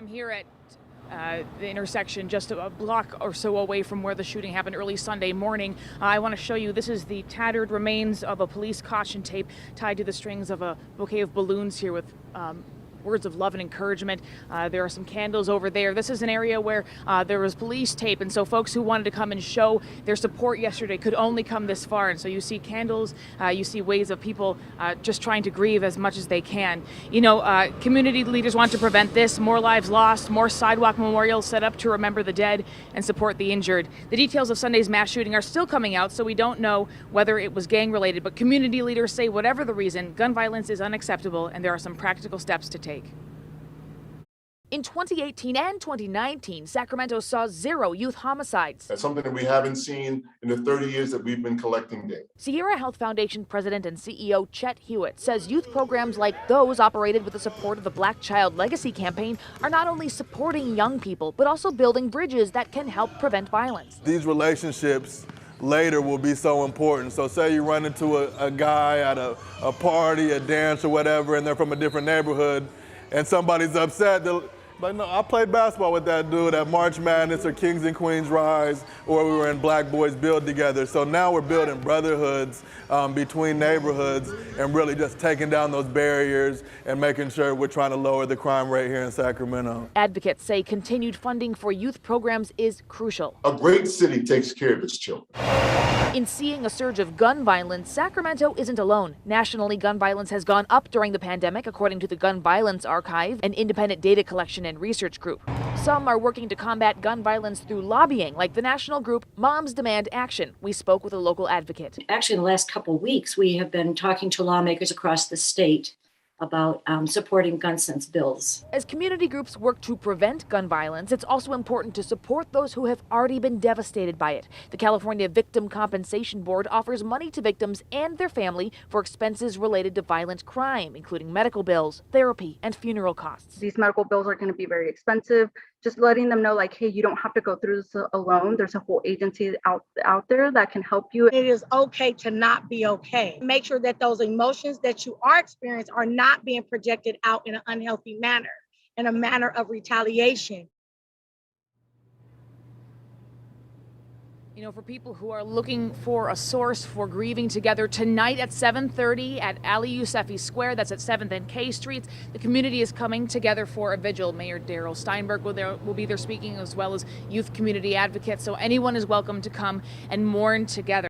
I'm here at the intersection just a block or so away from where the shooting happened early Sunday morning. I want to show you, this is the tattered remains of a police caution tape tied to the strings of a bouquet of balloons here with words of love and encouragement. There are some candles over there. This is an area where there was police tape, and so folks who wanted to come and show their support yesterday could only come this far. And so you see candles, you see ways of people just trying to grieve as much as they can. You know, community leaders want to prevent this. More lives lost, more sidewalk memorials set up to remember the dead and support the injured. The details of Sunday's mass shooting are still coming out, so we don't know whether it was gang related, but community leaders say whatever the reason, gun violence is unacceptable and there are some practical steps to take. In 2018 and 2019, Sacramento saw 0 youth homicides. That's something that we haven't seen in the 30 years that we've been collecting data. Sierra Health Foundation President and CEO Chet Hewitt says youth programs like those operated with the support of the Black Child Legacy campaign are not only supporting young people, but also building bridges that can help prevent violence. These relationships later will be so important. So say you run into a guy at a party, a dance or whatever, and they're from a different neighborhood, and somebody's upset. Like, no, I played basketball with that dude at March Madness or Kings and Queens Rise, or we were in Black Boys Build together. So now we're building brotherhoods between neighborhoods and really just taking down those barriers and making sure we're trying to lower the crime rate here in Sacramento. Advocates say continued funding for youth programs is crucial. A great city takes care of its children. In seeing a surge of gun violence, Sacramento isn't alone. Nationally, gun violence has gone up during the pandemic, according to the Gun Violence Archive, an independent data collection and research group. Some are working to combat gun violence through lobbying, like the national group Moms Demand Action. We spoke with a local advocate. Actually, in the last couple of weeks, we have been talking to lawmakers across the state about supporting gun sense bills. As community groups work to prevent gun violence, it's also important to support those who have already been devastated by it. The California Victim Compensation Board offers money to victims and their family for expenses related to violent crime, including medical bills, therapy, and funeral costs. These medical bills are going to be very expensive. Just letting them know, like, hey, you don't have to go through this alone. There's a whole agency out there that can help you. It is okay to not be okay. Make sure that those emotions that you are experiencing are not being projected out in an unhealthy manner, in a manner of retaliation. You know, for people who are looking for a source for grieving together, tonight at 7:30 at Ali Yousefi Square, that's at 7th and K Streets, the community is coming together for a vigil. Mayor Darrell Steinberg will be there speaking, as well as youth community advocates. So anyone is welcome to come and mourn together.